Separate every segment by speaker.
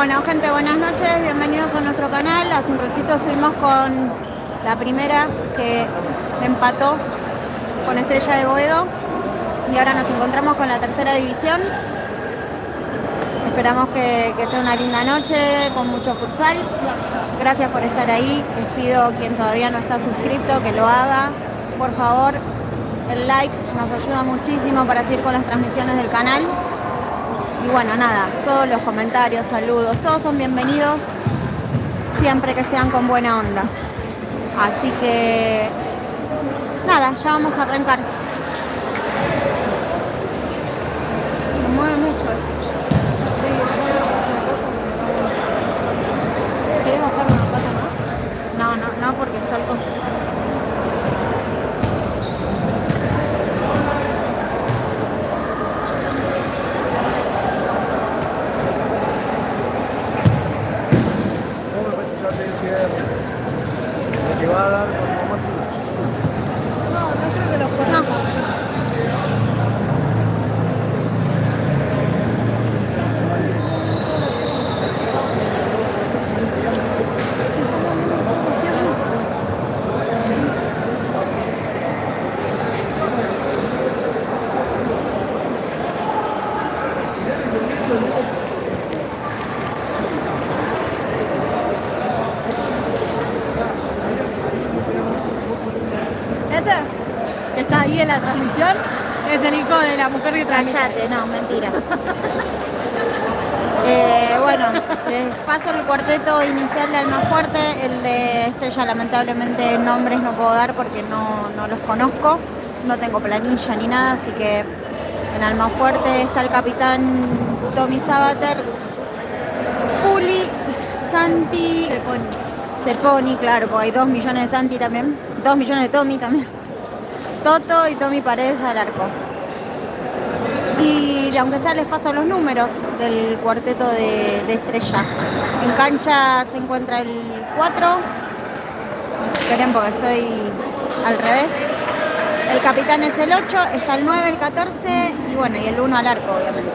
Speaker 1: Bueno, gente, buenas noches, bienvenidos a nuestro canal. Hace un ratito estuvimos con la primera que empató con Estrella de Boedo y ahora nos encontramos con la tercera división. Esperamos que sea una linda noche con mucho futsal. Gracias por estar ahí. Les pido a quien todavía no está suscrito que lo haga. Por favor, el like nos ayuda muchísimo para seguir con las transmisiones del canal. Y bueno, nada, todos los comentarios, saludos, todos son bienvenidos, siempre que sean con buena onda. Así que, nada, ya vamos a arrancar. Me mueve mucho esto.
Speaker 2: Sí, yo hacer cosas. ¿Querés bajar una pata más?
Speaker 1: No, porque está el coche.
Speaker 3: No, me parece que la velocidad que va a dar como máquina.
Speaker 2: No creo que los puedan. Ese que está ahí en la transmisión es el hijo de la mujer que transmite.
Speaker 1: Cállate, no, mentira. Bueno, les paso el cuarteto inicial de Almafuerte. El de Estrella, lamentablemente, nombres no puedo dar porque no los conozco. No tengo planilla ni nada, así que en Almafuerte está el capitán Tommy Sabater, Puli, Santi, Ceponi, claro, porque hay 2 millones de Santi también, 2 millones de Tommy también, Toto y Tommy Paredes al arco. Y aunque sea les paso los números del cuarteto de Estrella. En cancha se encuentra el 4. Esperen porque estoy al revés. El capitán es el 8, está el 9, el 14 y bueno, y el 1 al arco, obviamente.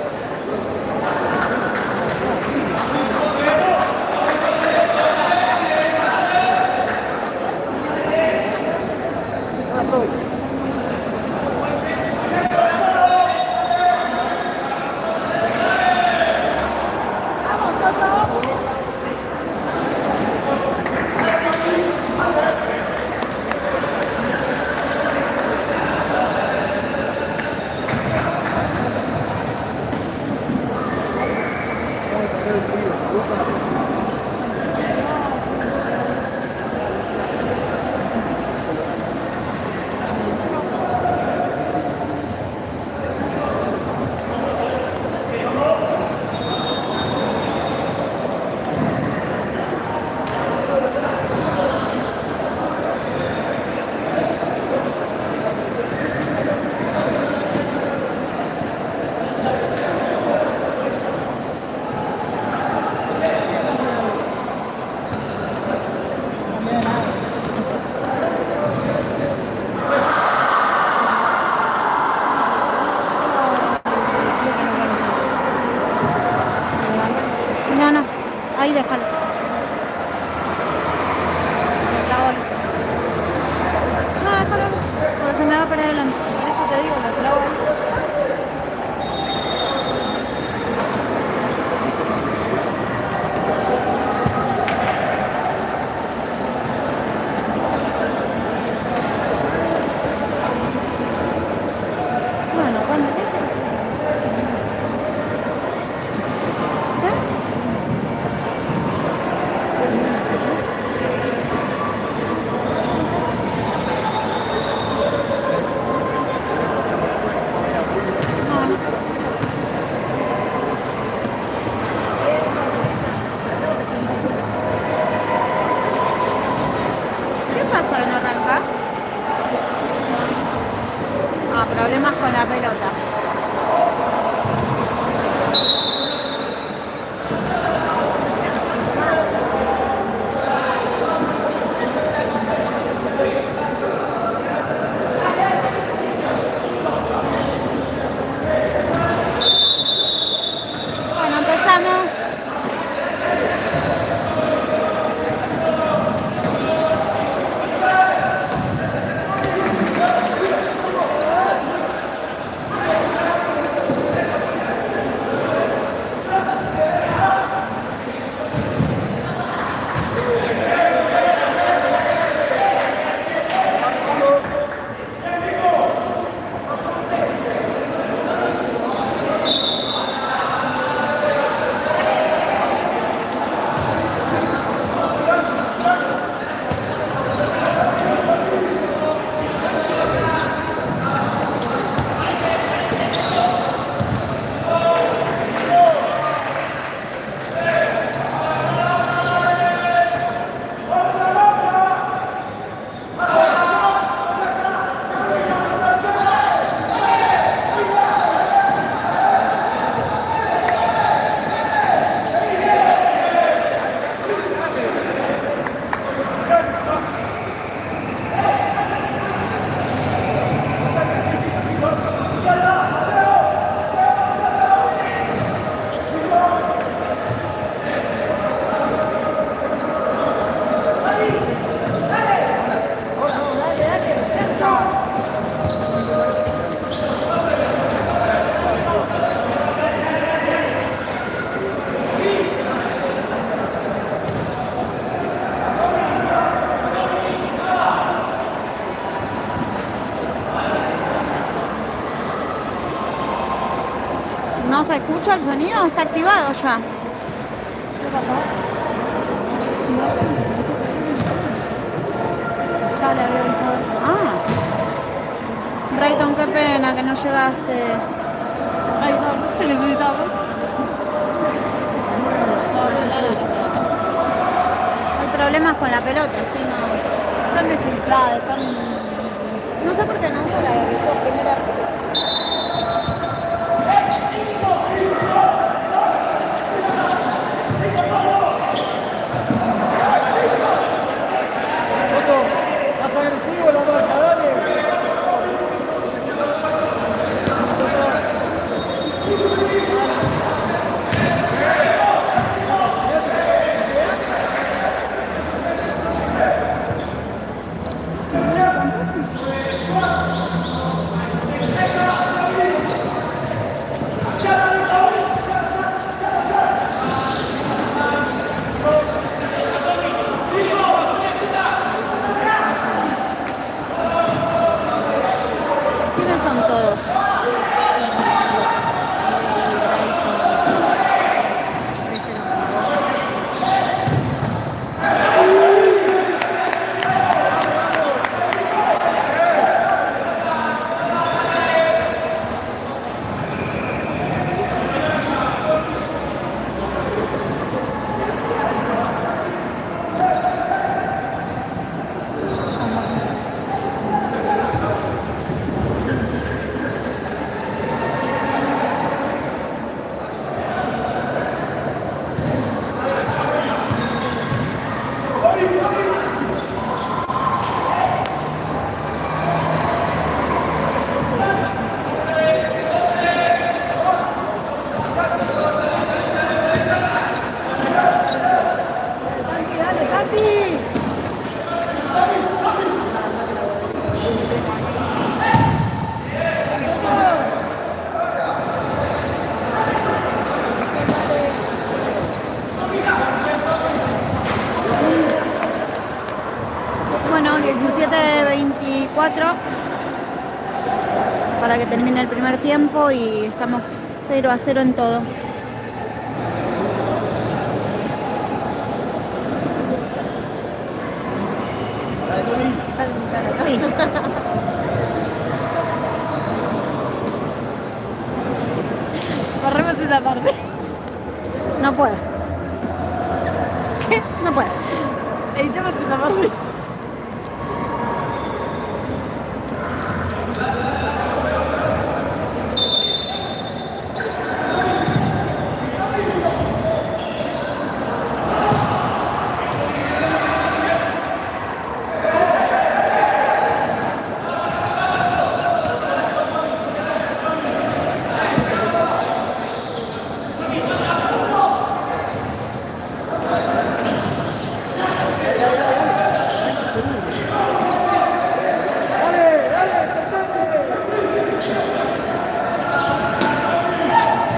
Speaker 1: No, ahí déjalo. No, déjalo, porque se me va para adelante.
Speaker 2: Por eso te digo, lo trabo ahí.
Speaker 1: Bueno, cuando ¿qué pasa que no arranca? Problemas con la pelota. ¿No se escucha el sonido? Está activado ya.
Speaker 2: ¿Qué pasó? Ya le había avisado yo.
Speaker 1: Ah. Brayton, qué pena que no llegaste.
Speaker 2: Ahí no, te necesitamos.
Speaker 1: Hay problemas con la pelota, sí, no.
Speaker 2: Están desinfladas, están...
Speaker 1: No sé por qué no uso la que yo primera.
Speaker 3: Otto, más agresivo la marca, dale.
Speaker 1: ¿Quiénes son todos? Bueno, 17-24 para que termine el primer tiempo y estamos 0-0 en todo. Sí.
Speaker 2: Corremos esa parte.
Speaker 1: No puedo.
Speaker 2: ¿Qué?
Speaker 1: No puedo.
Speaker 2: Editemos esa parte.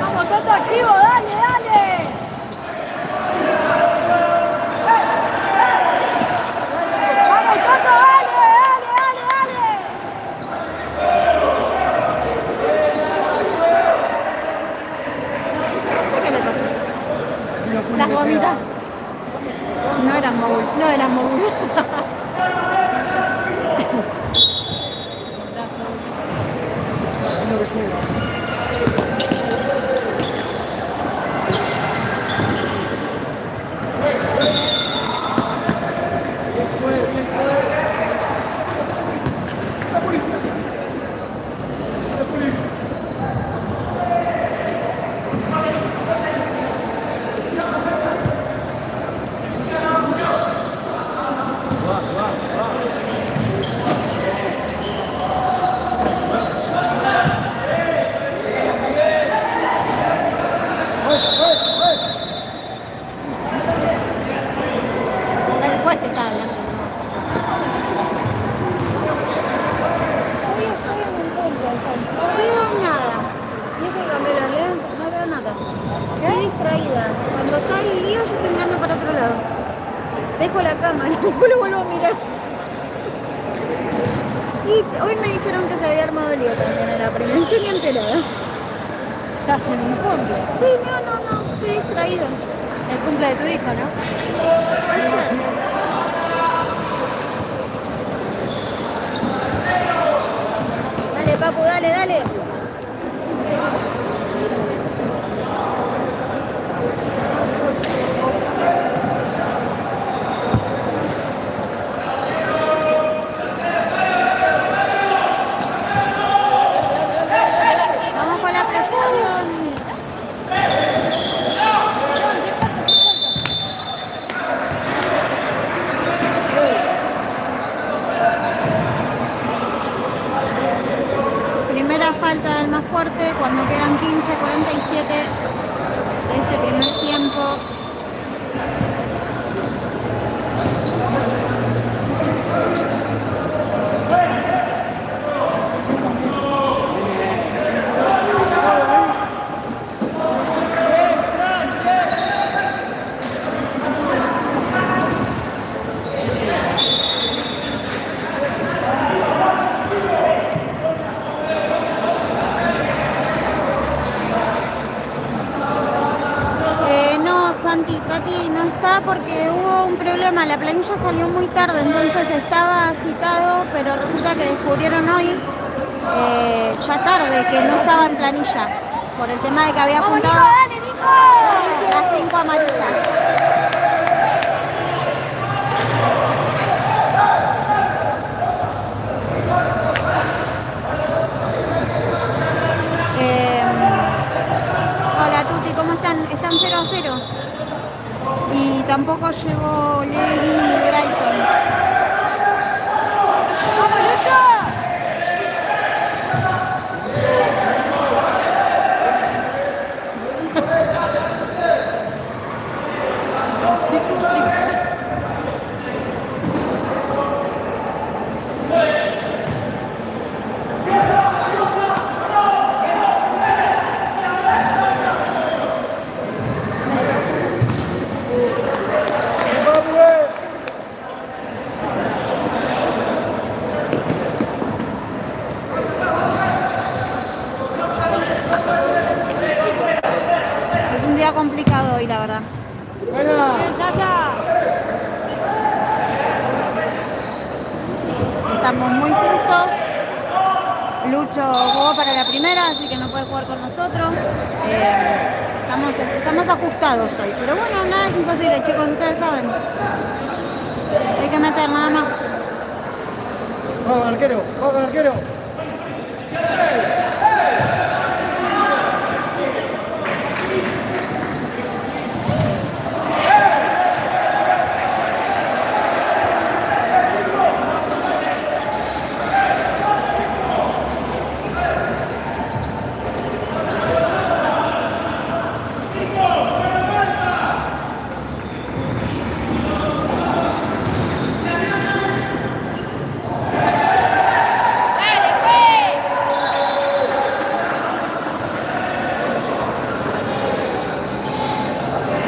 Speaker 2: Vamos, Toto, activo, dale, dale. Vamos, Toto, dale, dale, dale, dale.
Speaker 1: ¿Qué le pasó?
Speaker 2: Las gomitas.
Speaker 1: No eran móvil.
Speaker 2: No eran móviles.
Speaker 3: Lo que sea.
Speaker 2: Después te está hablando.
Speaker 1: No veo nada. Y eso que cambié los lentes, no veo nada. Estoy distraída. Cuando está el lío, yo estoy mirando para otro lado. Dejo la cámara, después lo vuelvo a mirar. Y hoy me dijeron que se había armado el lío también en la primera. Yo ni enterada.
Speaker 2: Estás en un cumple.
Speaker 1: Sí, no, estoy distraído.
Speaker 2: El cumple de tu hijo, ¿no?
Speaker 1: Puede ser. Dale, papu, dale. Vamos con la presión. Primera falta del más fuerte cuando quedan 15:47 de este primer tiempo. No, Tati no está porque hubo un problema, la planilla salió muy tarde, entonces estaba citado, pero resulta que descubrieron hoy, ya tarde, que no estaba en planilla, por el tema de que había apuntado las 5 amarillas. Hola Tuti, ¿cómo están? Están 0-0. Y tampoco llegó Lady ni Brighton.
Speaker 2: ¡Vamos, Lucho!
Speaker 1: Es un día complicado hoy, la verdad.
Speaker 3: Buena.
Speaker 1: Estamos muy justos. Lucho jugó para la primera, así que no puede jugar con nosotros. Estamos ajustados hoy. Pero bueno, nada es imposible, chicos, ustedes saben. Hay que meter nada más.
Speaker 3: Vamos, arquero.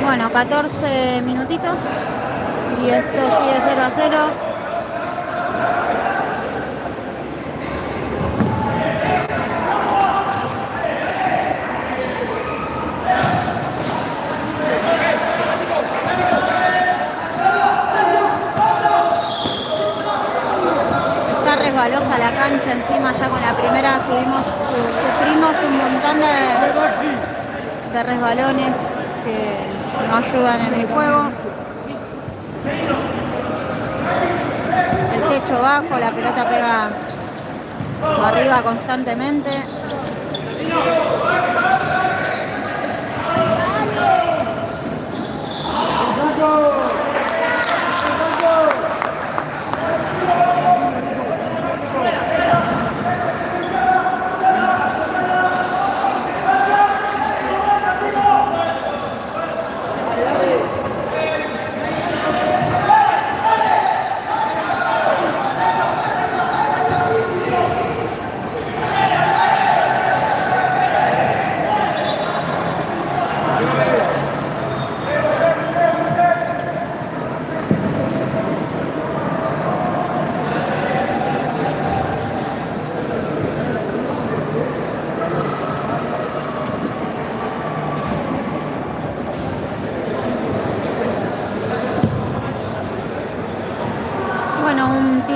Speaker 1: Bueno, 14 minutitos y esto sigue 0-0. Está resbalosa la cancha, encima ya con la primera sufrimos un montón de resbalones que no ayudan en el juego. El techo bajo, la pelota pega arriba constantemente.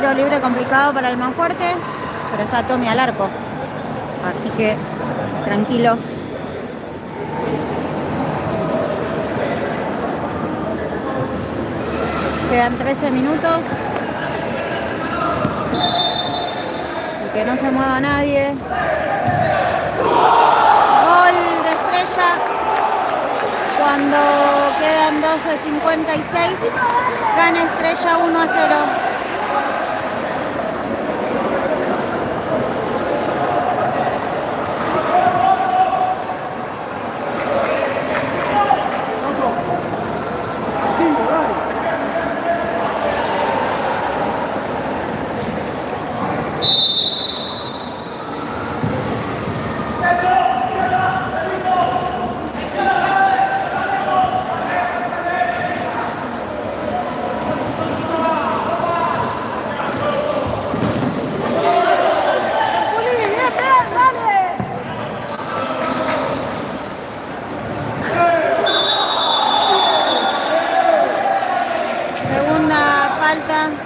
Speaker 1: tiro libre complicado para Almafuerte, pero está Tommy al arco. Así que tranquilos. Quedan 13 minutos. Y que no se mueva nadie. Gol de Estrella. Cuando quedan 12:56, gana Estrella 1-0.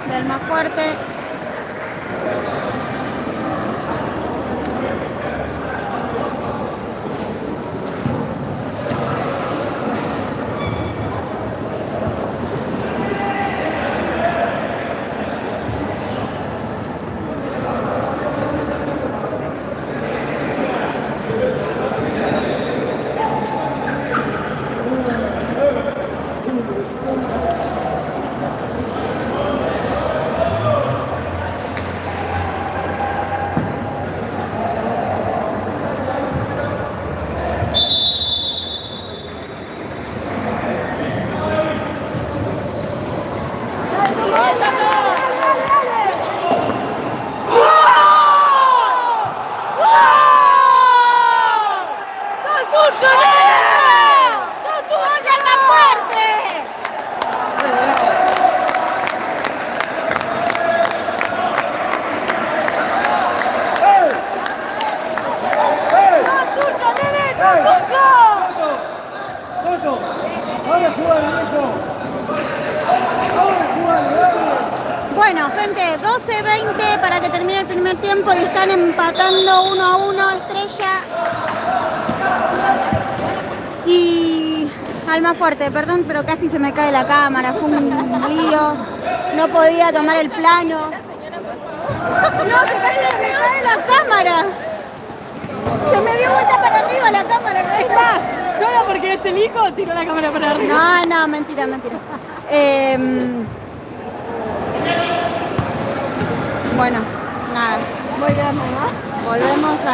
Speaker 1: Del más fuerte. Bueno, gente, 12:20 para que termine el primer tiempo y están empatando 1-1 Estrella y Almafuerte. Perdón, pero casi se me cae la cámara, fue un lío, no podía tomar el plano. No, se cae la cámara. Se me dio vuelta para arriba la cámara.
Speaker 2: Es más, solo porque es el hijo, tiró la cámara para arriba.
Speaker 1: No, mentira. Bueno, nada. Volvemos a...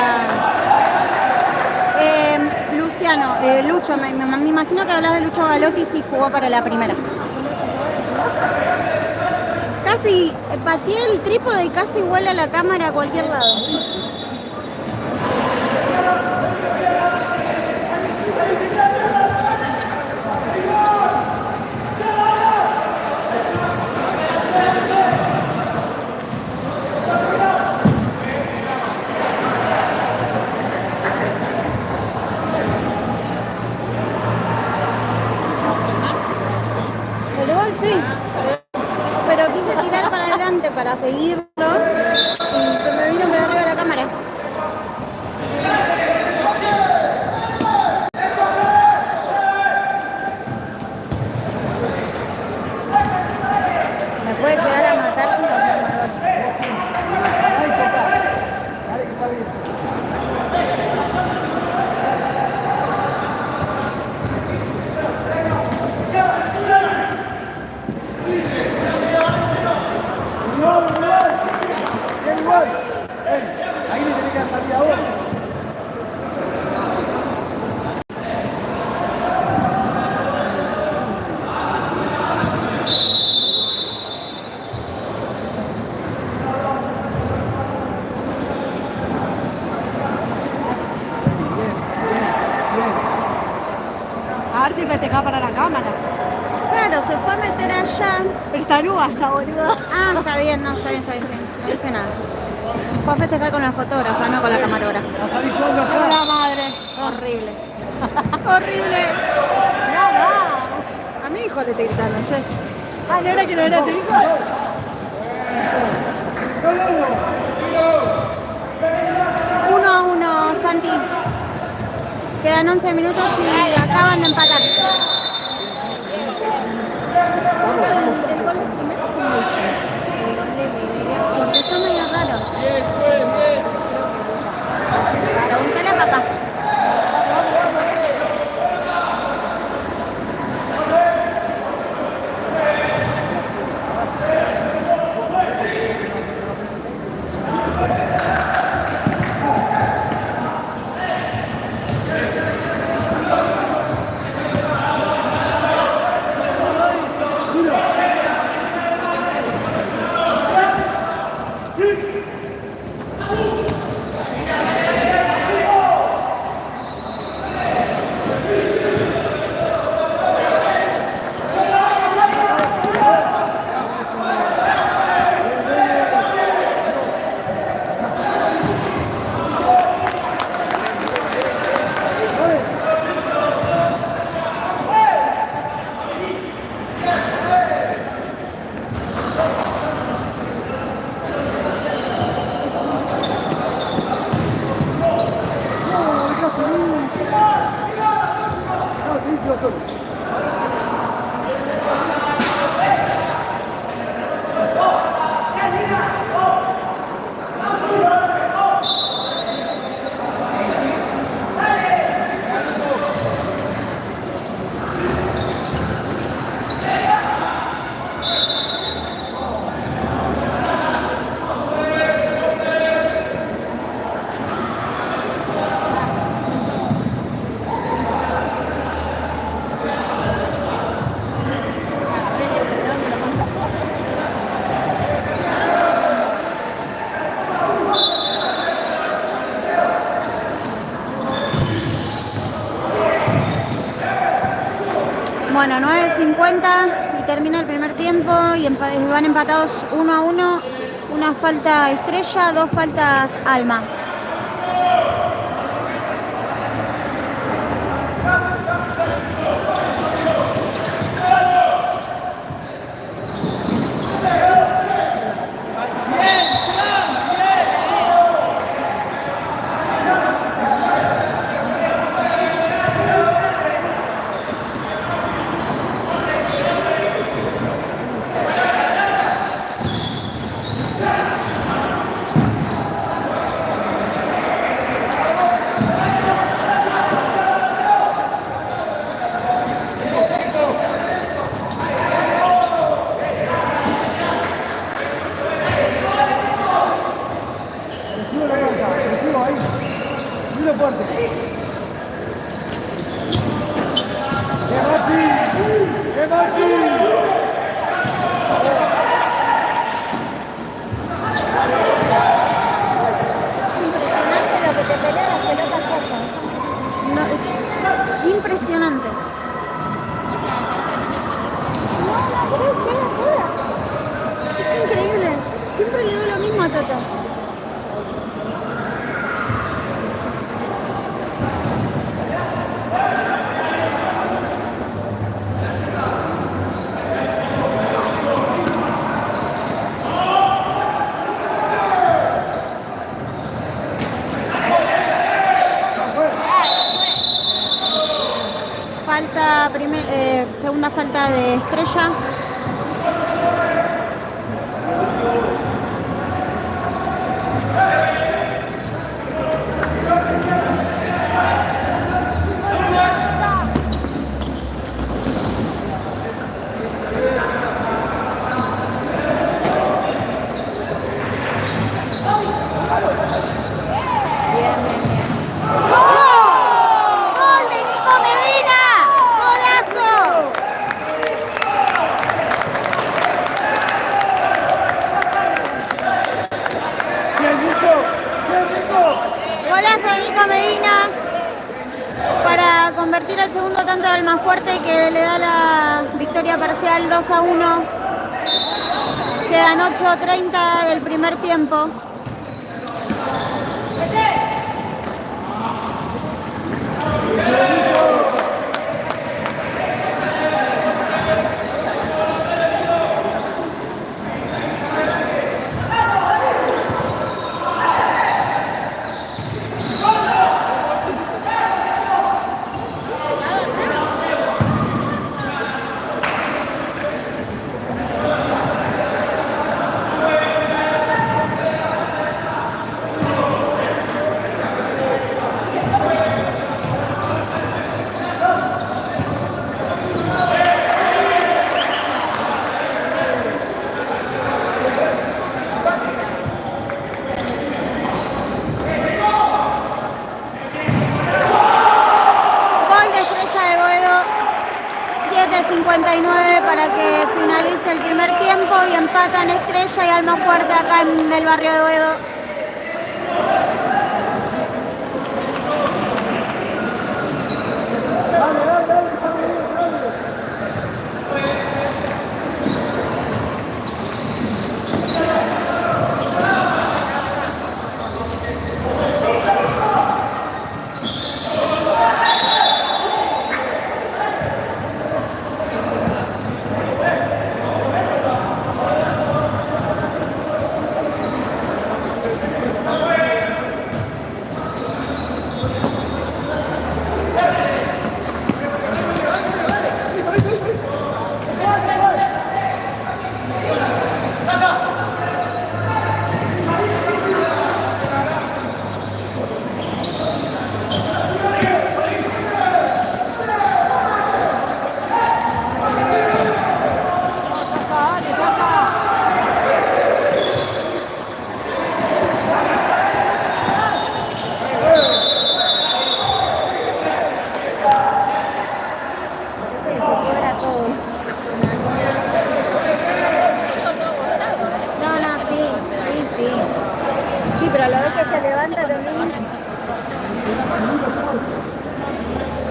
Speaker 1: Luciano, Lucho, me imagino que hablas de Lucho Galotti, sí jugó para la primera. Casi pateé el trípode y casi vuela la cámara a cualquier lado. Sí, pero quise tirar para adelante para seguirlo y se me vino por arriba la cámara. Me puede llegar a matar si no me muero.
Speaker 3: Ahí le tenés que salir a vos.
Speaker 2: A ver si festejaba para la cámara.
Speaker 1: Claro, se fue a meter allá.
Speaker 2: Pero está Lu allá, boludo.
Speaker 1: Ah, está bien. No dije nada. Fue a festejar con la fotógrafa, no con la camarógrafa.
Speaker 3: ¿Vas a salir jugando allá?
Speaker 2: La madre.
Speaker 1: Horrible. Horrible.
Speaker 2: Nada.
Speaker 1: A mi hijo le estoy gritando, che.
Speaker 2: Ah, ¿no era que no era tu hijo?
Speaker 1: 1-1, Santi. Quedan 11 minutos y acaban de empatar. El gol primero fue muy porque fue medio raro. Pregúntale a papá. Bueno, 9:50 y termina el primer tiempo y van empatados 1-1. Una falta Estrella, 2 faltas Alma. Impresionante. Es increíble. Siempre le doy lo mismo a Toto. Segunda falta de Estrella. Medina para convertir el segundo tanto del Almafuerte, que le da la victoria parcial 2-1. Quedan 8:30 del primer tiempo. 49 para que finalice el primer tiempo y empatan Estrella y Almafuerte acá en el barrio de Boedo.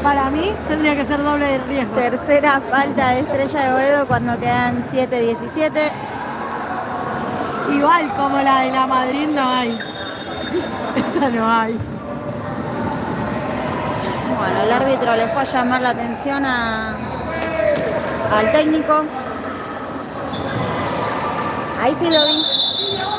Speaker 2: Para mí tendría que ser doble de riesgo.
Speaker 1: Tercera falta de Estrella de Boedo cuando quedan 7-17.
Speaker 2: Igual como la de la Madrid no hay. Esa no hay.
Speaker 1: Bueno, el árbitro le fue a llamar la atención al técnico. Ahí sí lo vi. No.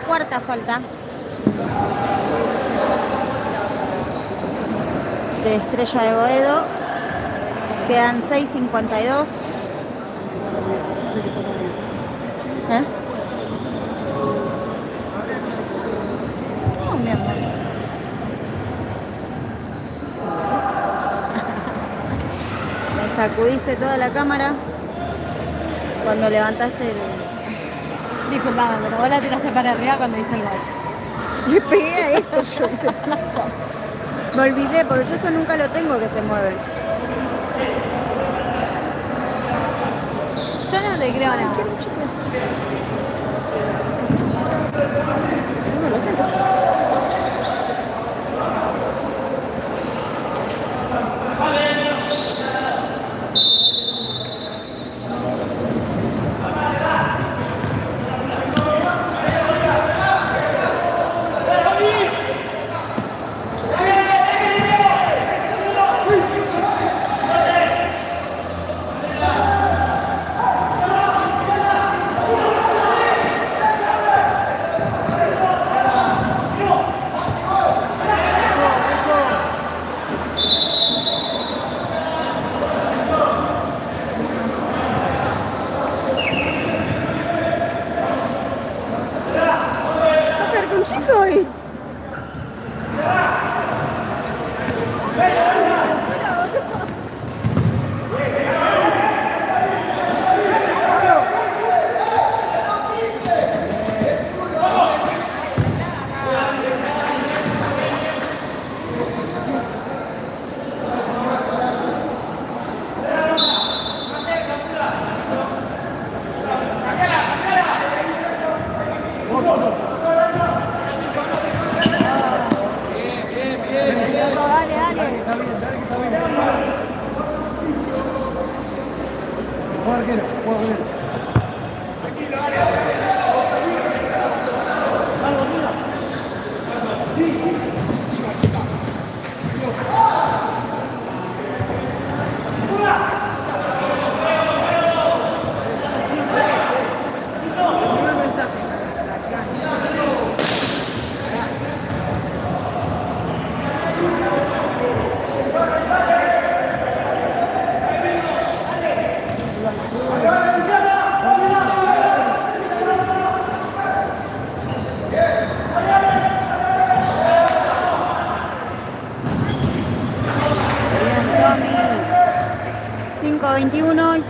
Speaker 1: Cuarta falta de Estrella de Boedo. Quedan 6:52. No, mi amor. Me sacudiste toda la cámara cuando levantaste el...
Speaker 2: Disculpame, pero vos la tiraste para arriba cuando hice el gol.
Speaker 1: Le pegué a esto yo. Me olvidé, porque yo esto nunca lo tengo que se mueve.
Speaker 2: Yo no te creo nada.
Speaker 1: No lo tengo.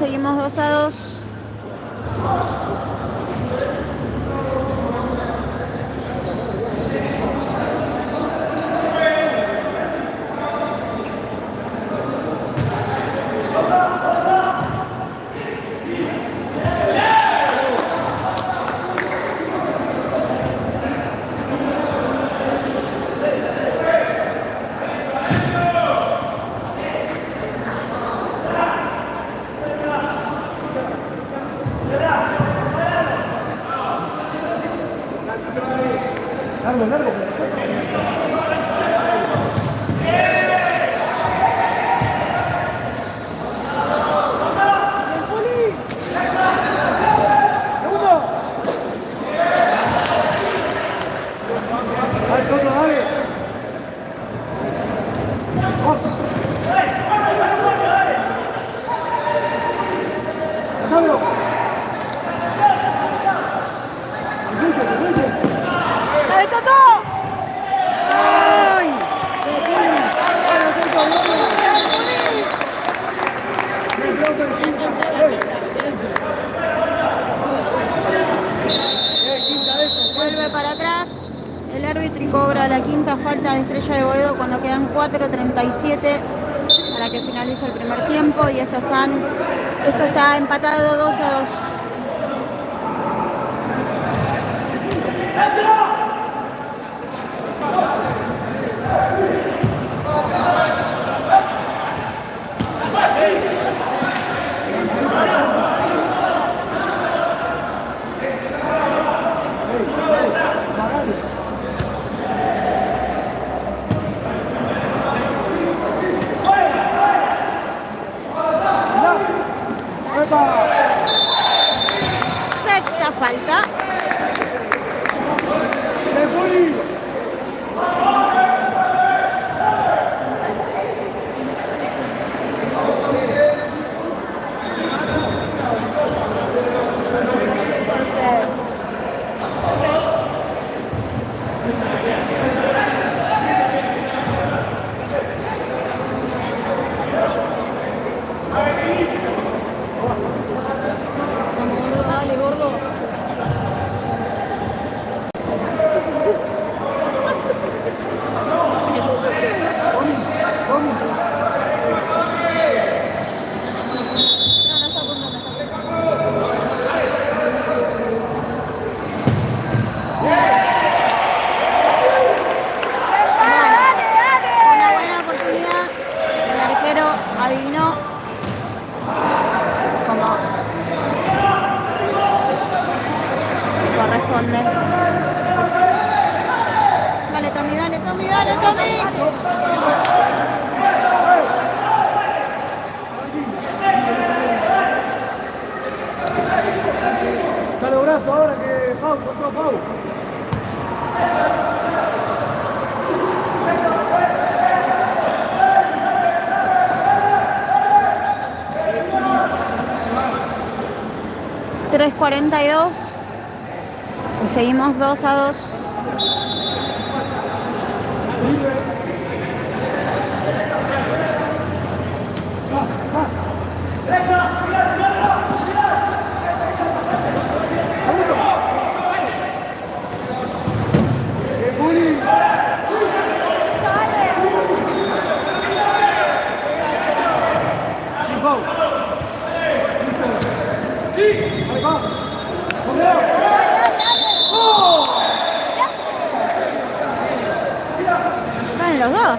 Speaker 1: seguimos 2-2.
Speaker 3: Largo. Segundo. Dale, Toto, dale. Dámelo.
Speaker 2: ¡Dale, Toto!
Speaker 3: ¡Ay!
Speaker 1: Vuelve para atrás. El árbitro y cobra la quinta falta de Estrella de Boedo cuando quedan 4:37 para que finalice el primer tiempo y esto está empatado 2-2. Sexta falta.
Speaker 2: Dale, gordo.
Speaker 1: Una buena oportunidad. El arquero adivinó como corresponde. Dale, Tommy, dale, Tommy, dale, Tommy.
Speaker 3: Dale brazo ahora que pausa, otro pausa.
Speaker 1: $3:42 y seguimos 2-2. Van los dos.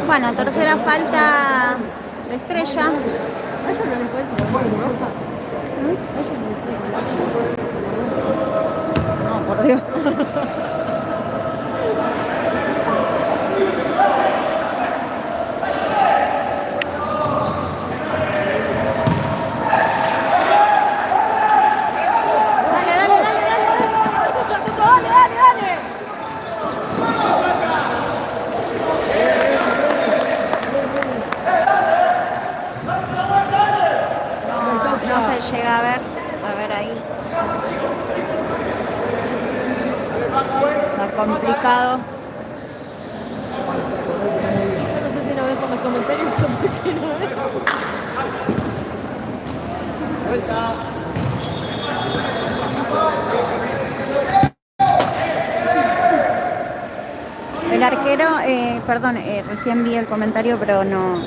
Speaker 1: Bueno, tercera falta de Estrella.
Speaker 2: ¿Eso no le pueden sacar roja? ¿Eso no le pueden sacar?
Speaker 1: No, por Dios. No se llega a ver ahí. Está complicado.
Speaker 2: Yo no sé si lo ven por los comentarios o por qué no ven.
Speaker 1: El arquero, perdón, recién vi el comentario, pero no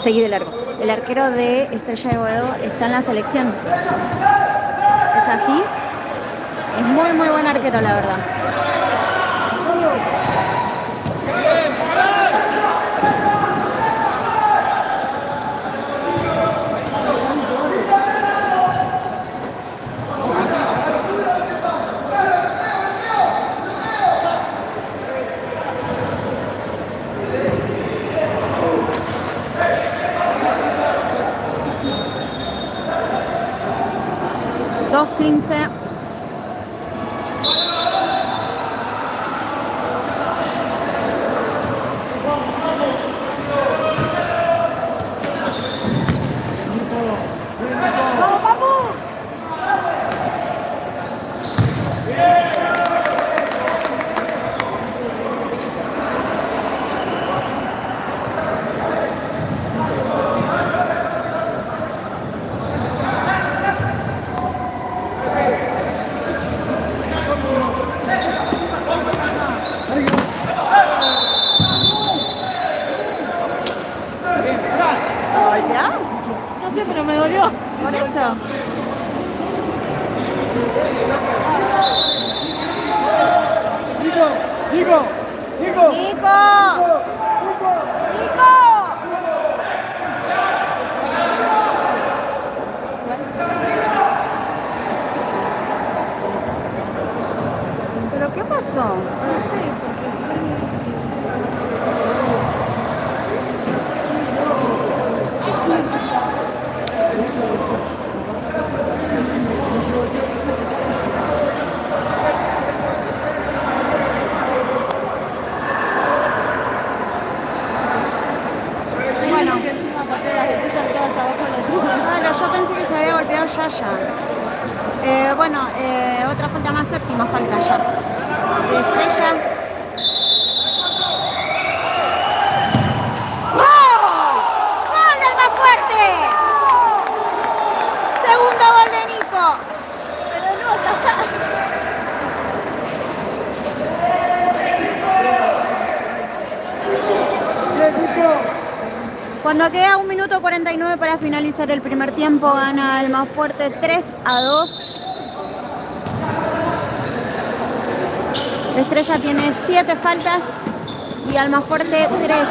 Speaker 1: seguí de largo. El arquero de Estrella de Boedo está en la selección. ¿Es así? Es muy, muy buen arquero, la verdad. Dos 15. ¿Ya?
Speaker 2: No sé, pero me dolió.
Speaker 1: Por eso.
Speaker 3: Nico, Nico, Nico.
Speaker 1: ¡Nico! ¿Pero qué pasó?
Speaker 2: No sé, porque sí.
Speaker 1: Bueno.
Speaker 2: Que encima pateó las estrellas todas abajo de la tribuna.
Speaker 1: Claro, yo pensé que se había golpeado Yaya. Bueno, otra falta más, séptima falta ya. De Estrella. ¡Gol! ¡Gol del más fuerte! Segundo gol de Nico.
Speaker 2: Pero no, está allá.
Speaker 3: Bien, Nico.
Speaker 1: Cuando queda 1 minuto 49 para finalizar el primer tiempo, gana el más fuerte 3-2. Estrella tiene 7 faltas y Almafuerte 3.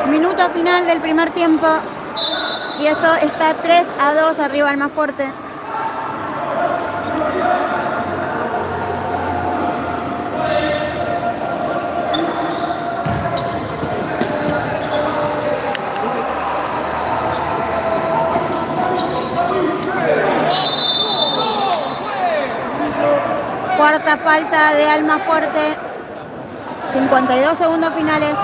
Speaker 1: Minuto final del primer tiempo y esto está 3-2 arriba el más fuerte. Cuarta falta de Almafuerte. 52 segundos finales.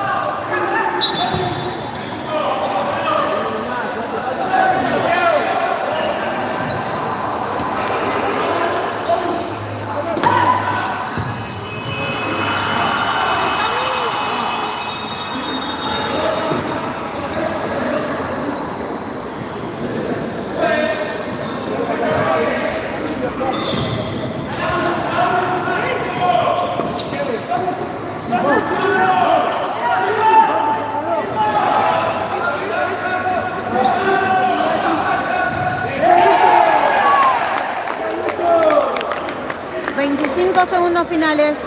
Speaker 1: Segundos finales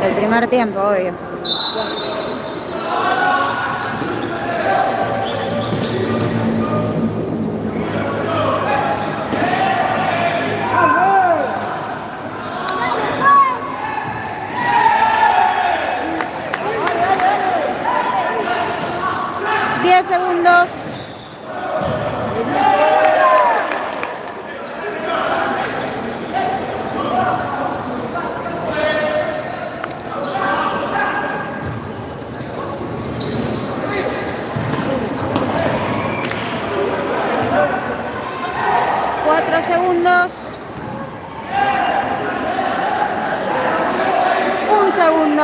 Speaker 1: del primer tiempo, obvio. Segundos. Segundos. Un segundo.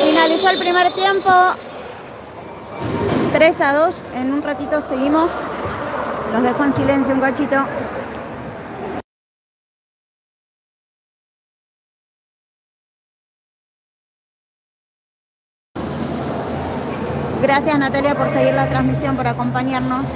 Speaker 1: Finalizó el primer tiempo. 3-2. En un ratito seguimos. Los dejo en silencio un cachito. Gracias, Natalia, por seguir la transmisión, por acompañarnos.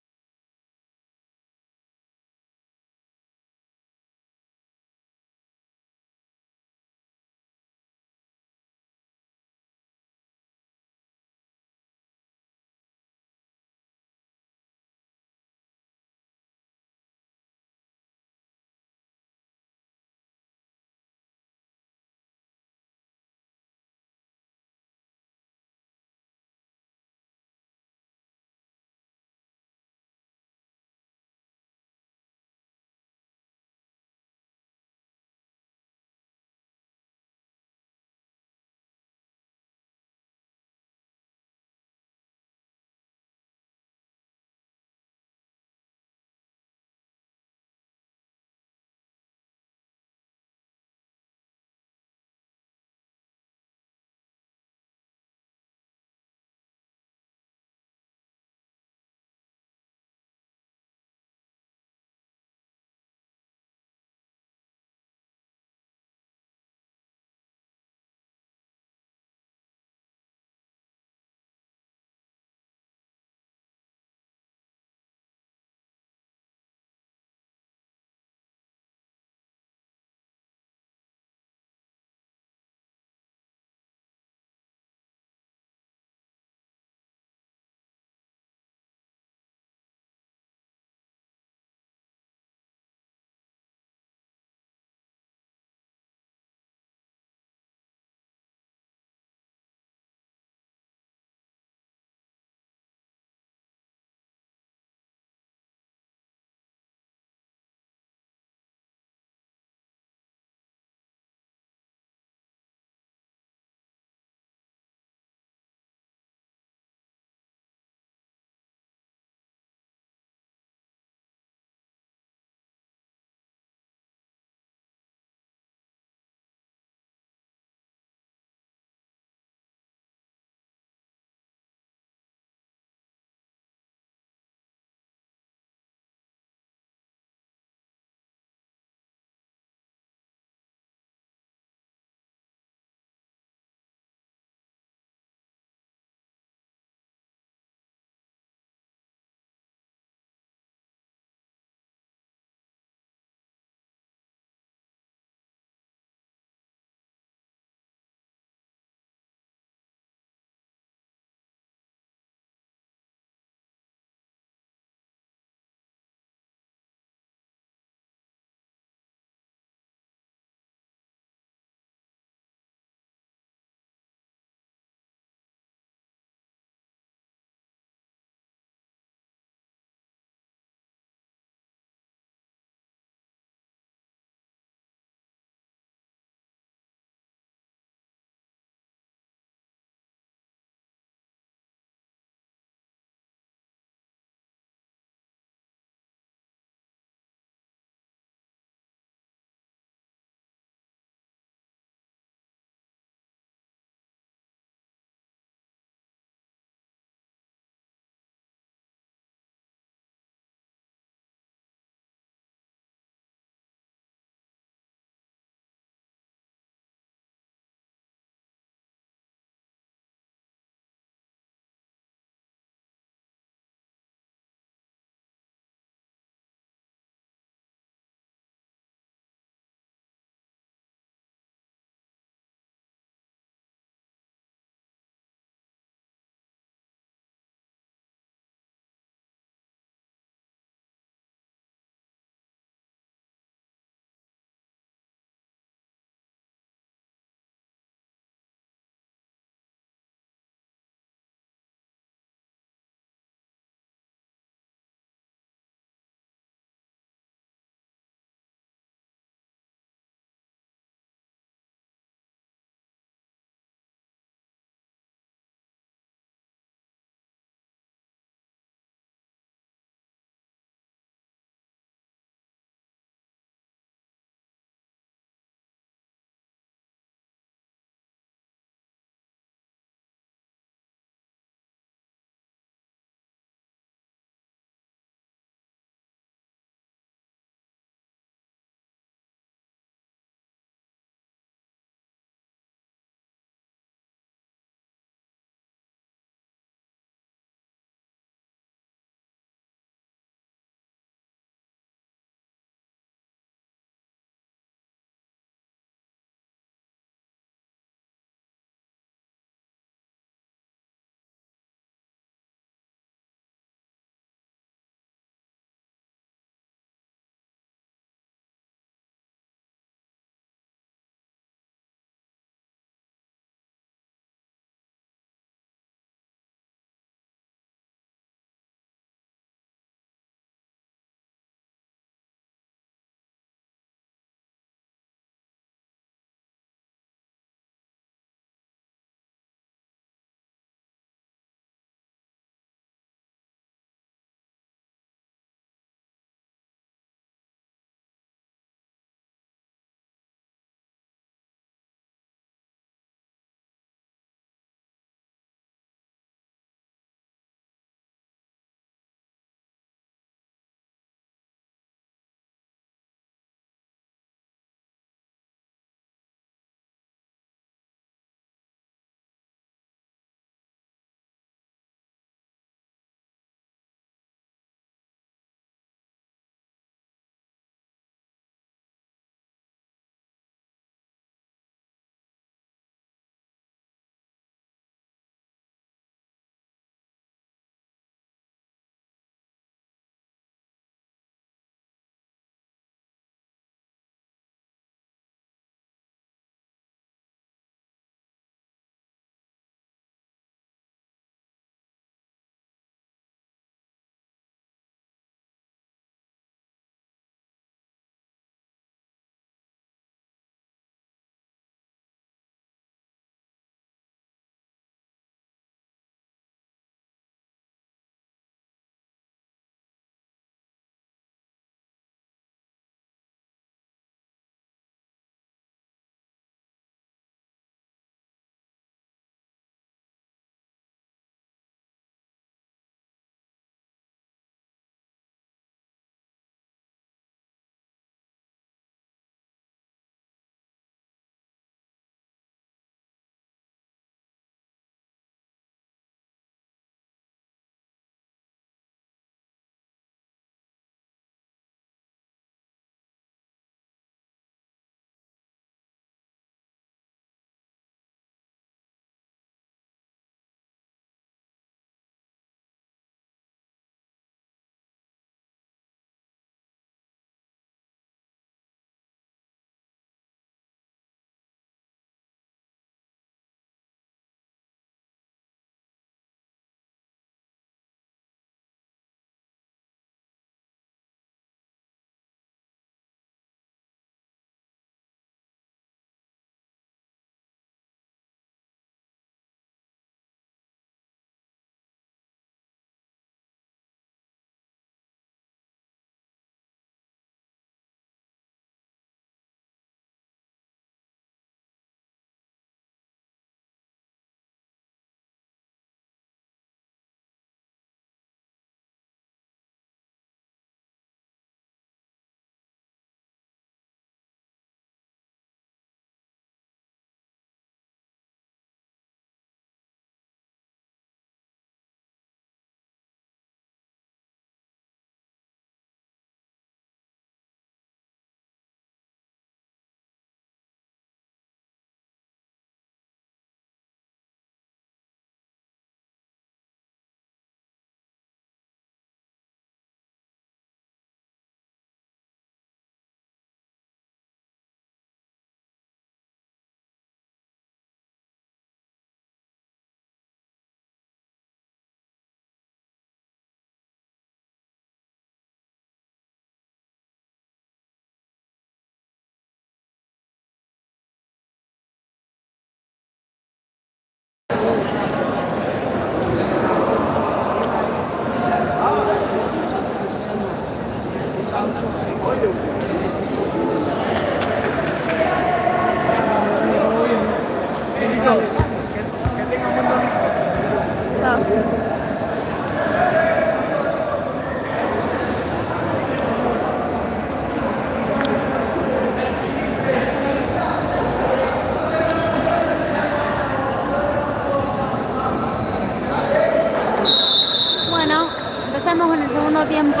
Speaker 1: estamos en el segundo tiempo.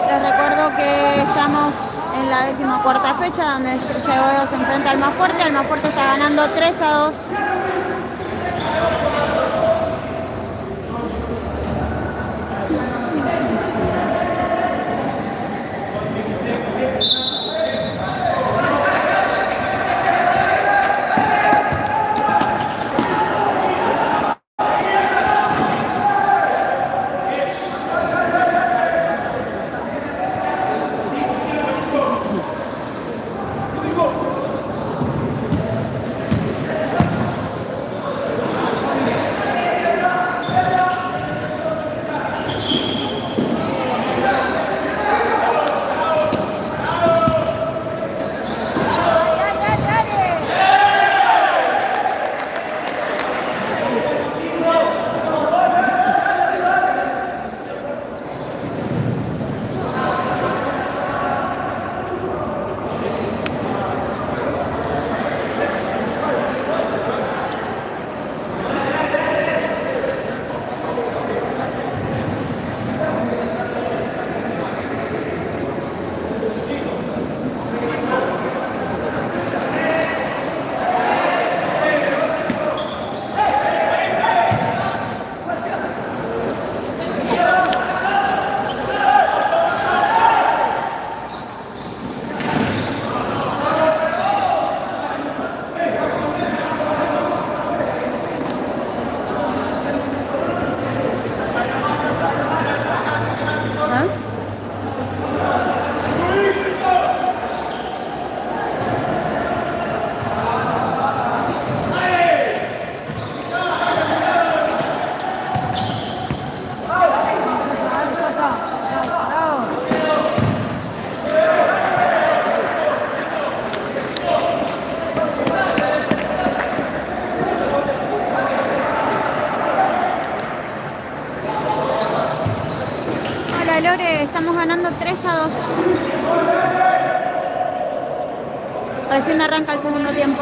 Speaker 1: Les recuerdo que estamos en la 14ª fecha, donde Estrella de Boedo se enfrenta al Almafuerte. Almafuerte está ganando 3-2. Lore, estamos ganando 3-2. Recién arranca el segundo tiempo.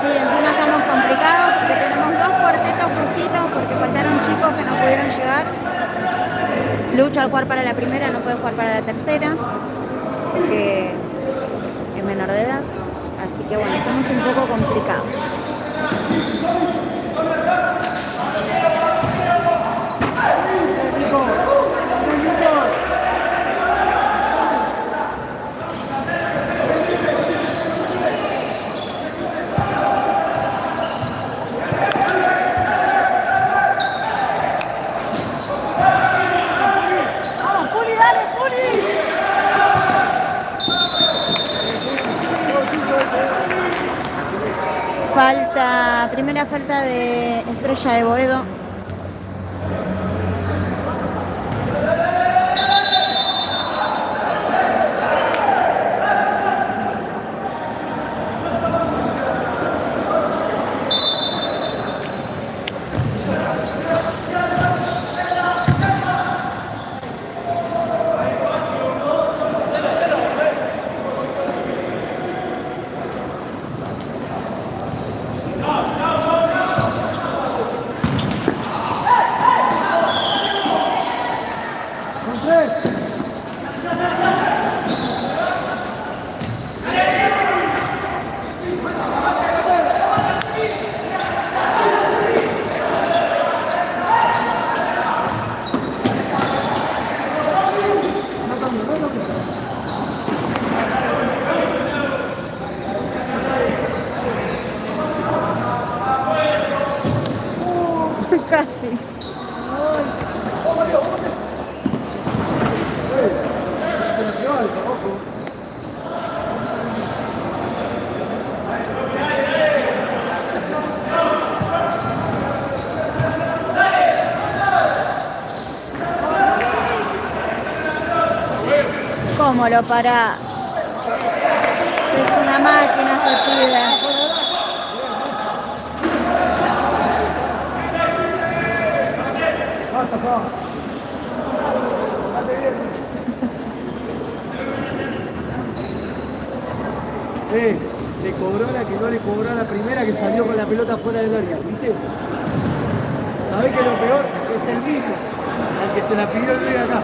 Speaker 1: Sí, encima estamos complicados porque tenemos 2 cuartetos justitos porque faltaron chicos que no pudieron llegar. Lucho al jugar para la primera no puede jugar para la tercera porque es menor de edad, así que bueno, estamos un poco complicados. Primera falta de Estrella de Boedo. Casi. ¿Cómo lo parás? Es una máquina ese pibe.
Speaker 3: pasó? Date bien. Le cobró la que no le cobró a la primera que salió con la pelota fuera del área, ¿viste? ¿Sabés que lo peor? Que es el mismo, al que se la pidió el de acá.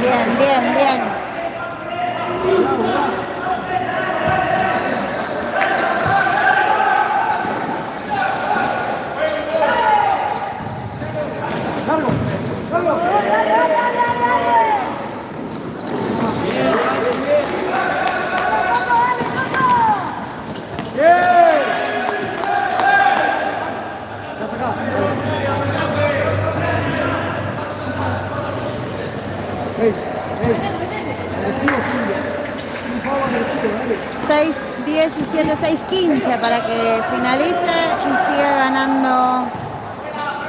Speaker 1: Bien, bien, bien. Seis 17, 6, 15 para que finalice y siga ganando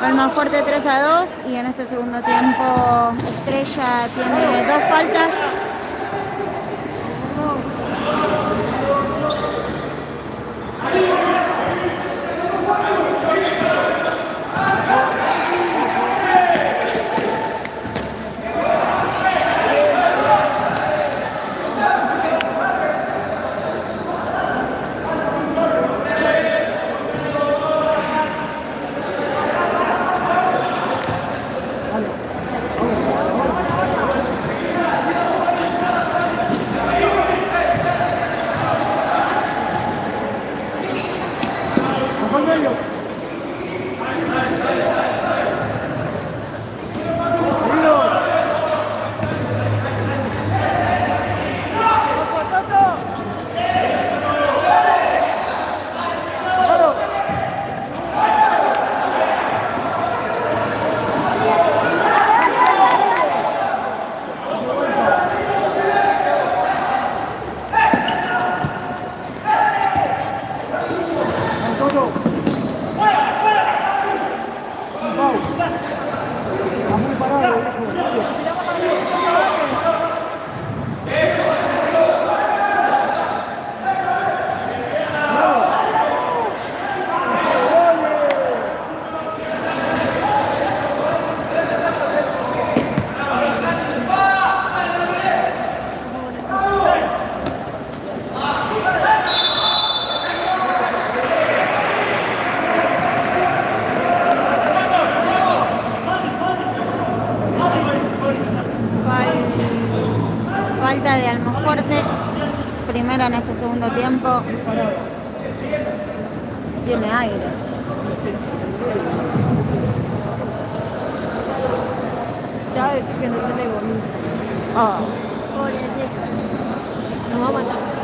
Speaker 1: Almafuerte 3-2. Y en este segundo tiempo Estrella tiene 2 faltas. Falta de Almafuerte, primera en este segundo tiempo. Tiene aire.
Speaker 2: Te va a decir que no tiene bonitas.
Speaker 1: Oh.
Speaker 2: Pobrecito. Nos va a matar.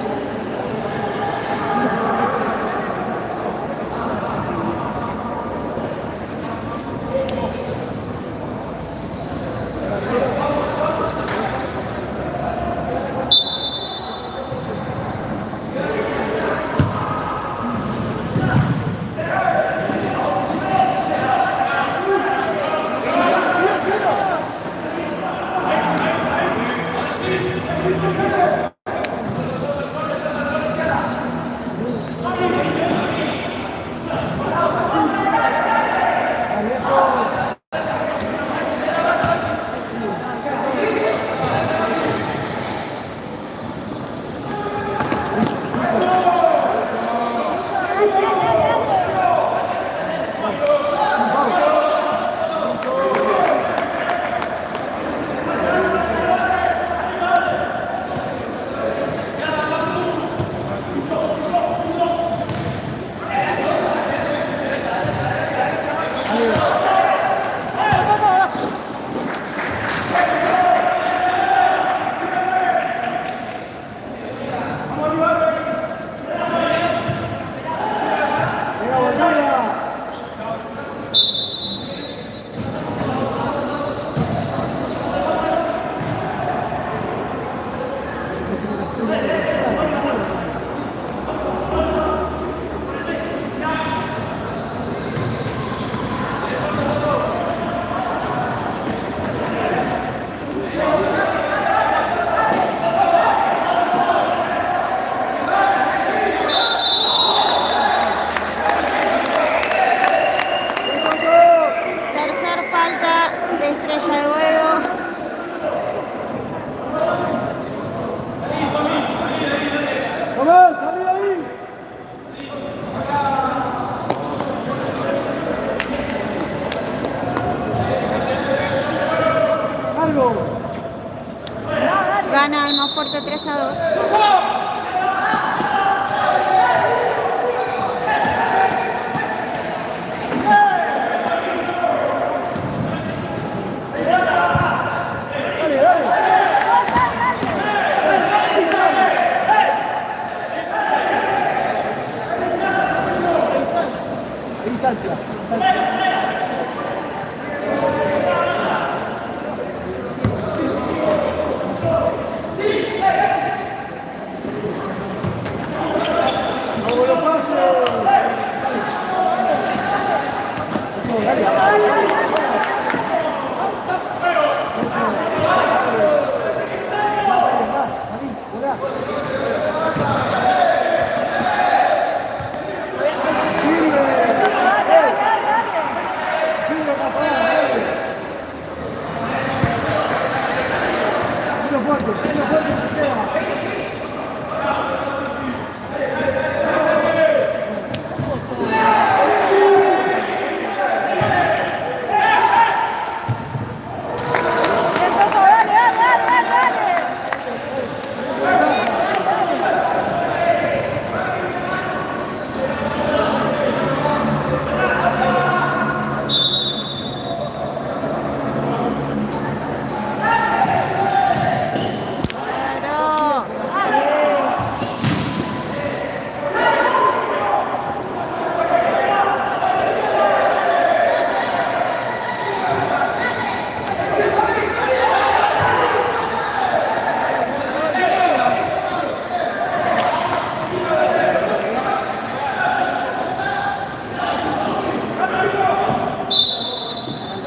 Speaker 3: Franco.
Speaker 1: Gana Almafuerte 3-2.
Speaker 3: Distancia. ¡Vamos los pasos!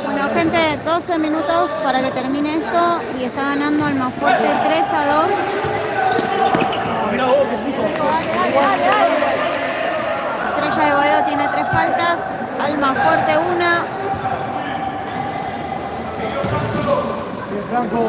Speaker 3: Bueno, gente, 12 minutos para que termine esto y está ganando Almafuerte 3-2. Estrella de Boedo tiene 3 faltas, Almafuerte 1. Franco.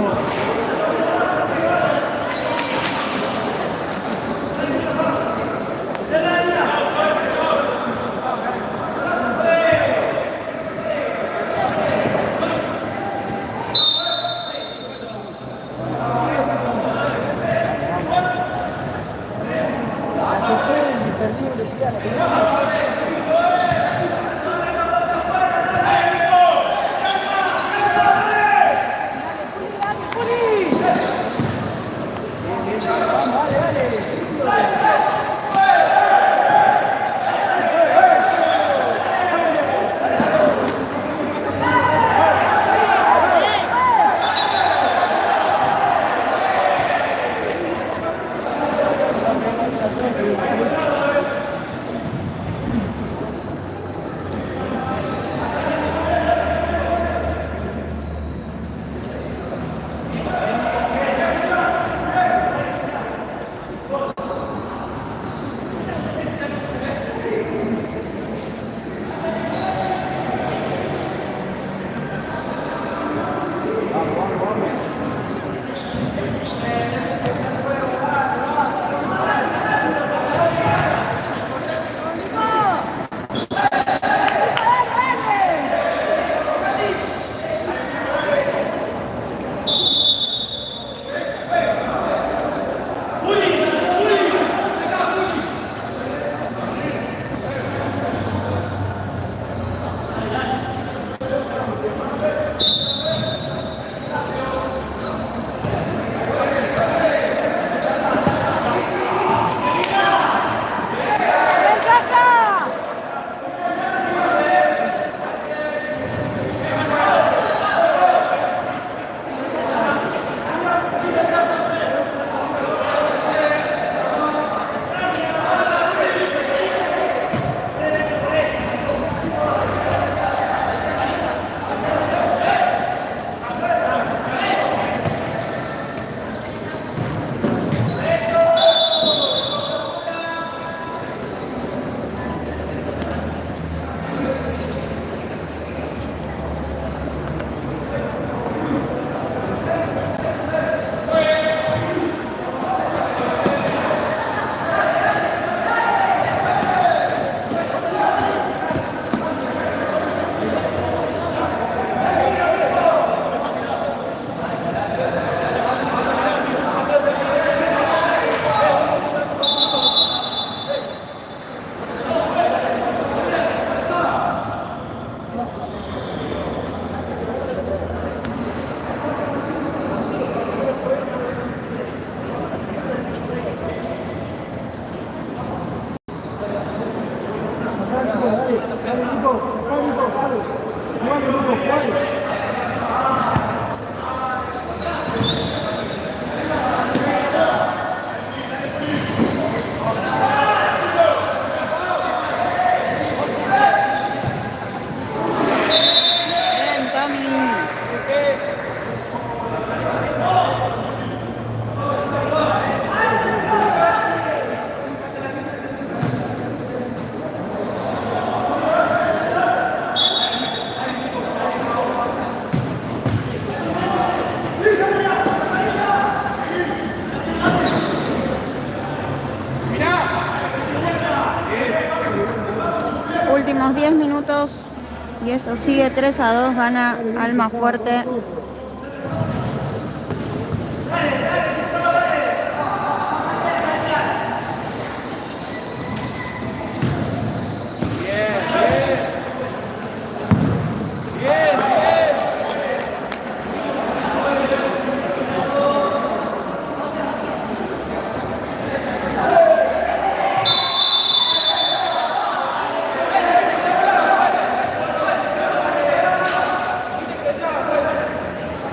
Speaker 3: ¡Juli!
Speaker 1: Y esto sigue 3-2, gana Almafuerte.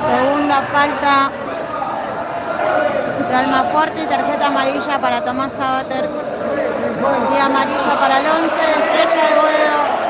Speaker 1: Segunda falta de Almafuerte y tarjeta amarilla para Tomás Sabater. Y amarilla para el 11 de Estrella de Boedo.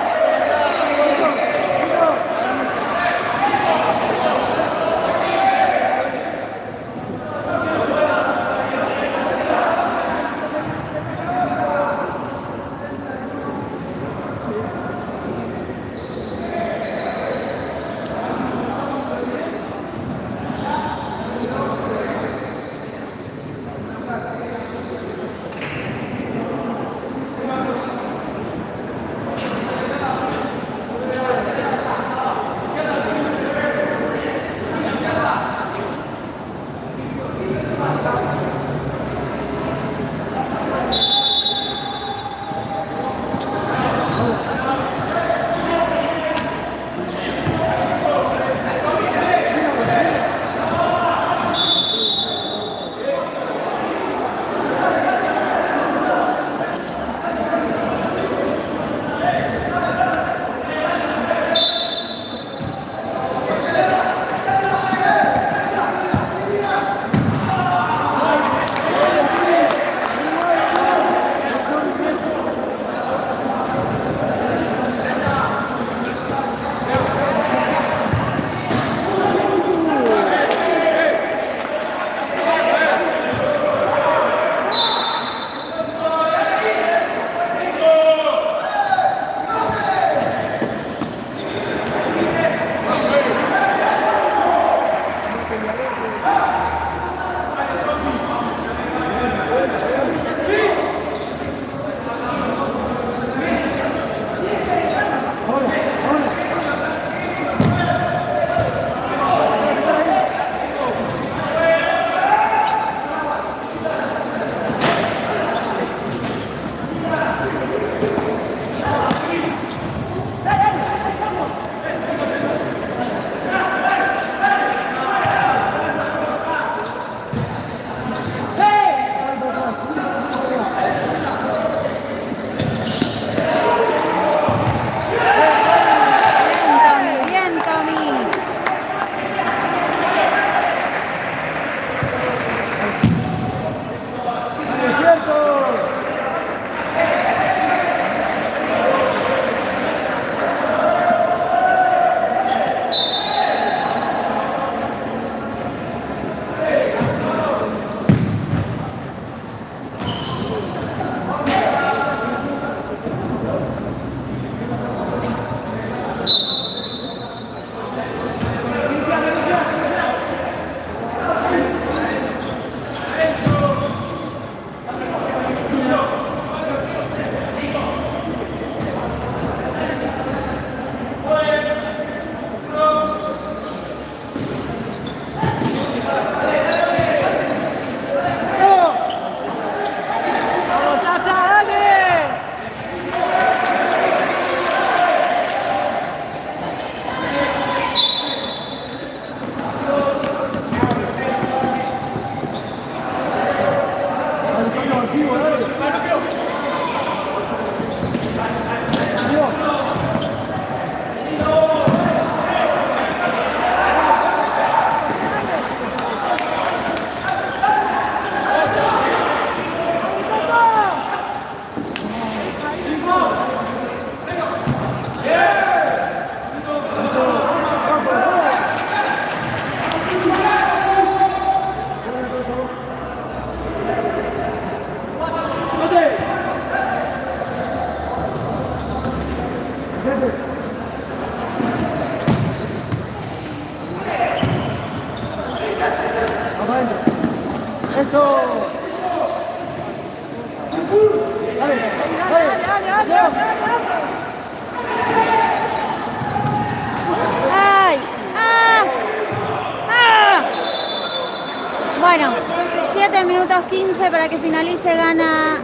Speaker 1: minutos 15 para que finalice, gana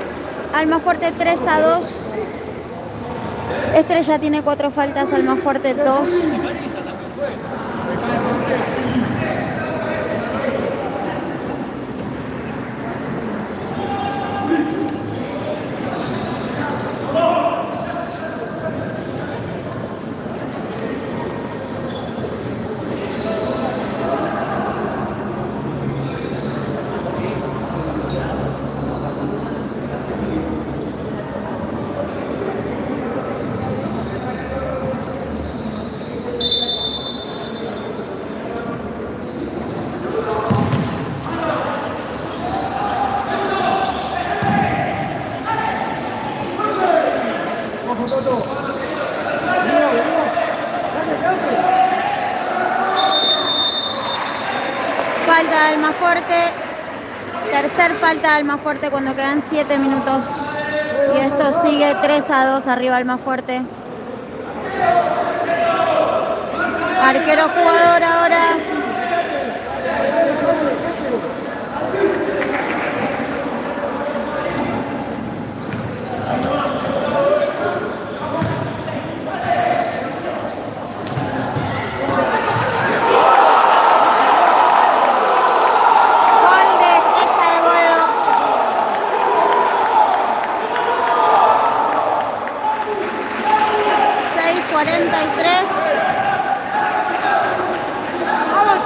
Speaker 1: Almafuerte 3-2. Estrella tiene 4 faltas, Almafuerte 2. Falta de Almafuerte, tercer falta de Almafuerte cuando quedan 7 minutos y esto sigue 3-2 arriba Almafuerte. Arquero jugador ahora.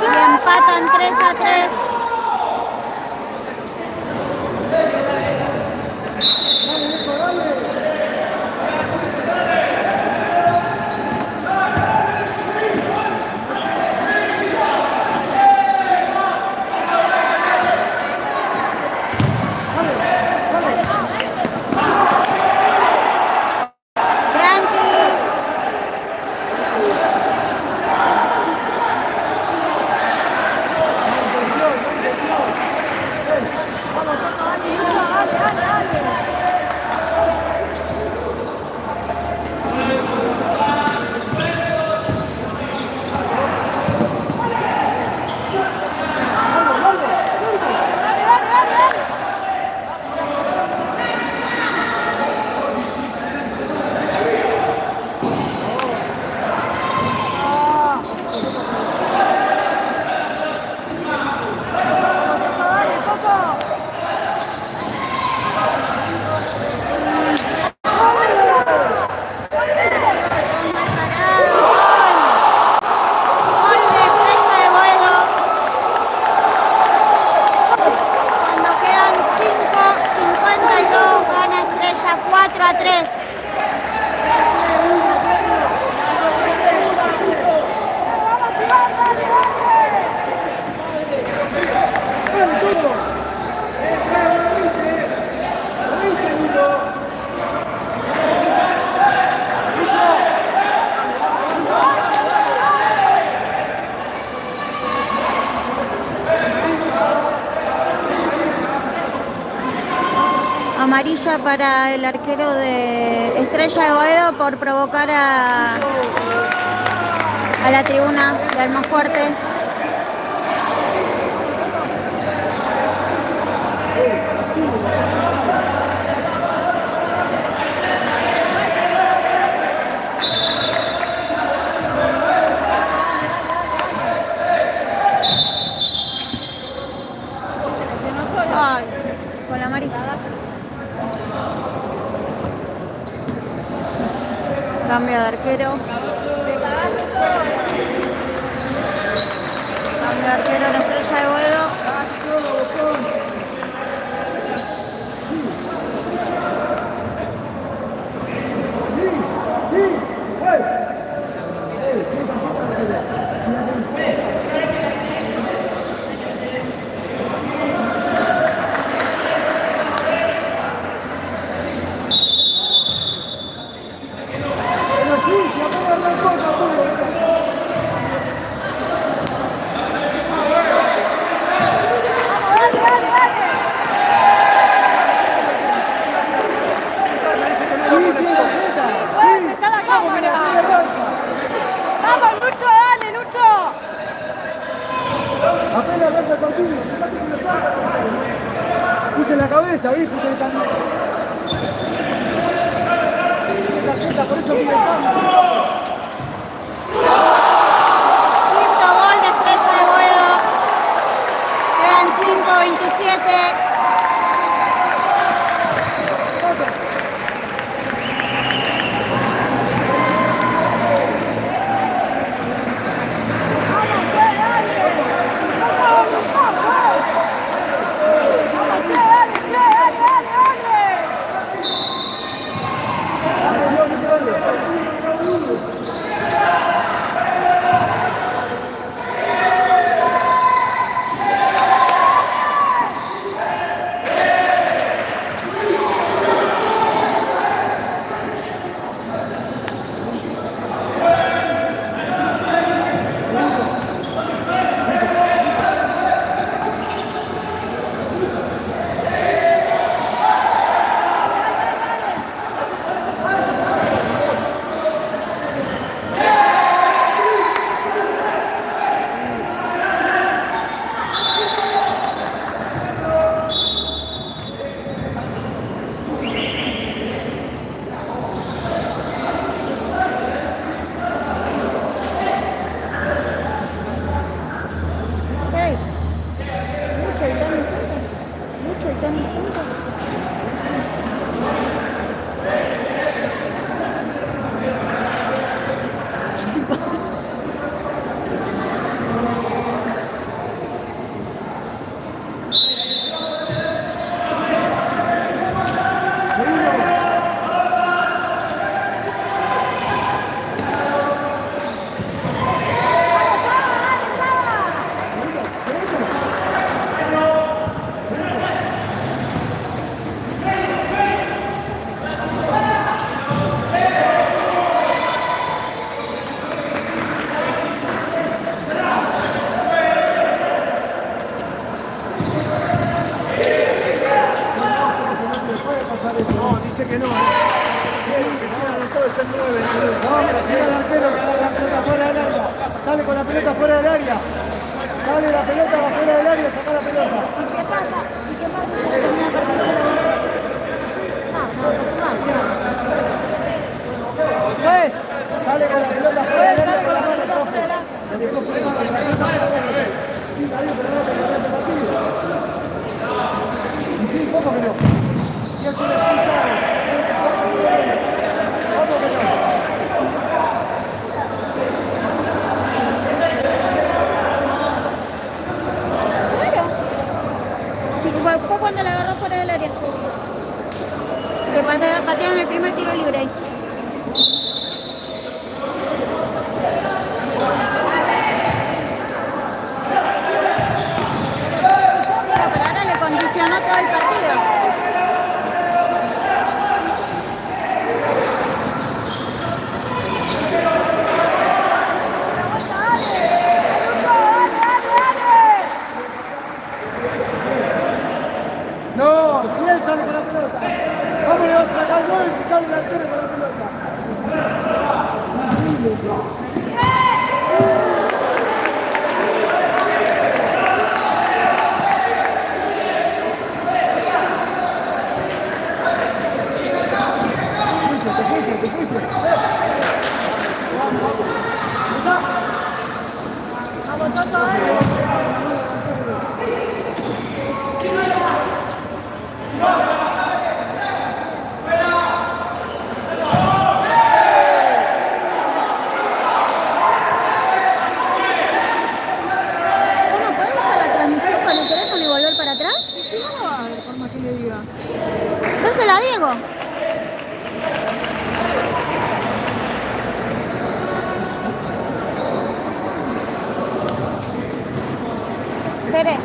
Speaker 1: Y empatan 3-3. Amarilla para el arquero de Estrella de Boedo por provocar a la tribuna de Almafuerte. Ay, con la amarilla. Cambio de arquero. Cambio de arquero en Estrella de Boedo.
Speaker 2: Está la cámara. Vamos, Lucho, dale, Lucho.
Speaker 3: Apenas arranca el partido. Puse la cabeza, ¿viste? Ustedes también. La jeta, por eso pide el cambio.
Speaker 1: Quinto gol de Estrella de Boedo. Quedan 5:27.
Speaker 3: No, dice que no. Llega el arquero con la pelota fuera del área. Sale con la pelota fuera del área. Sale la pelota fuera del área, saca la pelota.
Speaker 1: ¿Y qué pasa? ¿Y qué pasa si le termina partiendo? No pasa nada.
Speaker 3: Pues, sale con la pelota fuera del área con la mano coge. Y sí, ¿cómo que no? Y es un expulsado. ¿Cómo que no?
Speaker 1: Fue cuando la agarró fuera del área. Que patearon el primer tiro libre ahí. Pero ahora le condicionó todo el partido.
Speaker 3: No, si él sale con la pelota. ¿Cómo le vas a sacar gol si sale el arquero con la pelota? Te fuiste.
Speaker 2: Vamos, Toto,
Speaker 1: Dásela a Diego. Jere.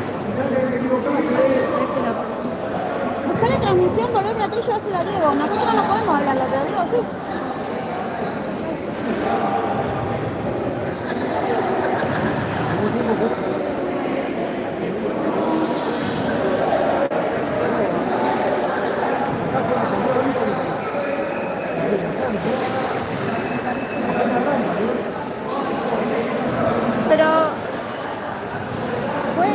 Speaker 1: Busca la transmisión, volver para ti y llevásela a Diego. Nosotros no podemos hablarla, pero Diego sí. Pero fue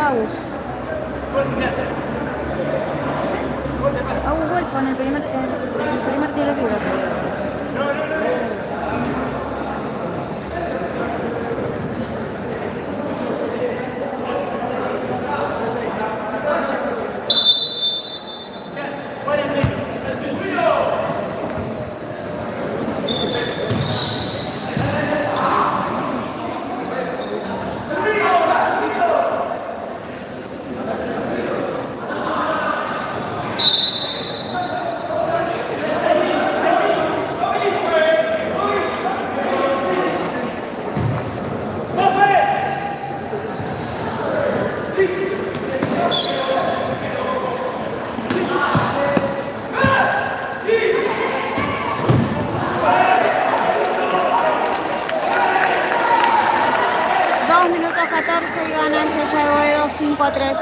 Speaker 1: Agus. Agus Wolfo en el primer tiro libre. Y gana Estrella de Boedo 5-3.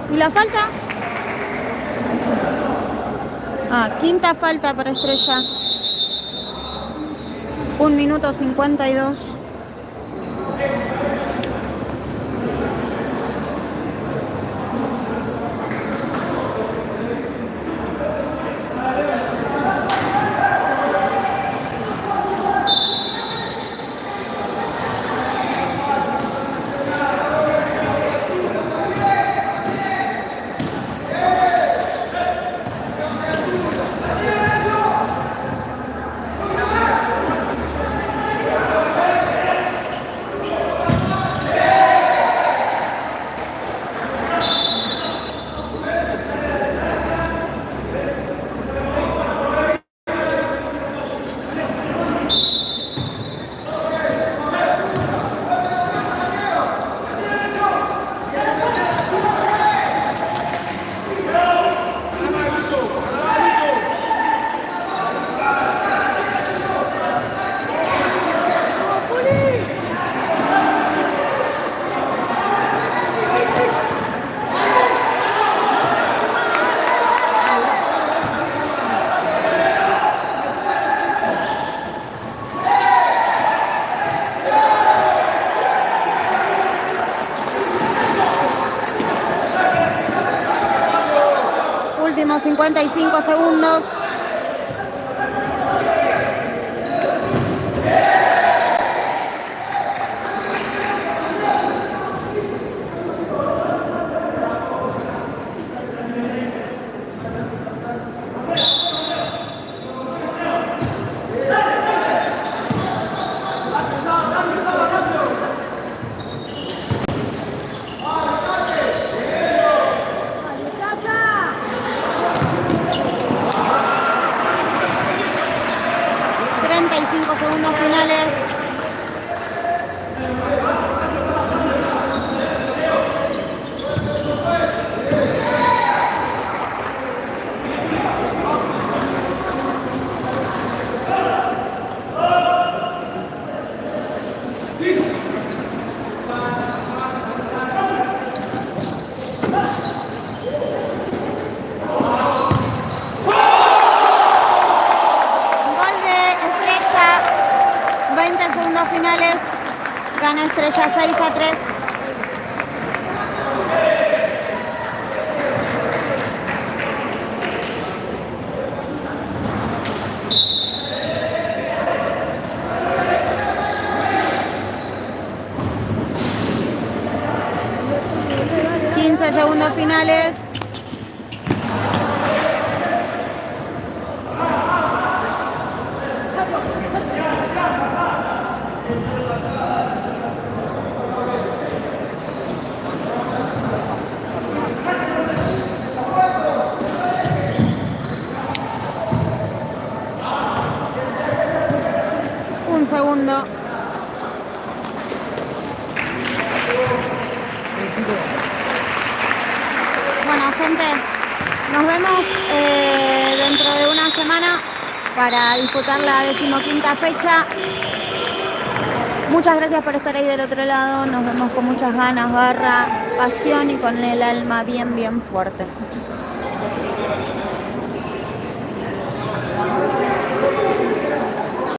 Speaker 1: ¿Y la falta? Quinta falta para Estrella. 1 minuto 52. Últimos 55 segundos. Segundos finales. Finales, gana Estrella 6-3. Segundos finales. Un segundo. gente. Nos vemos dentro de una semana para disputar la 15ª fecha. Muchas gracias por estar ahí del otro lado. Nos vemos con muchas ganas, garra, pasión y con el alma bien, bien fuerte.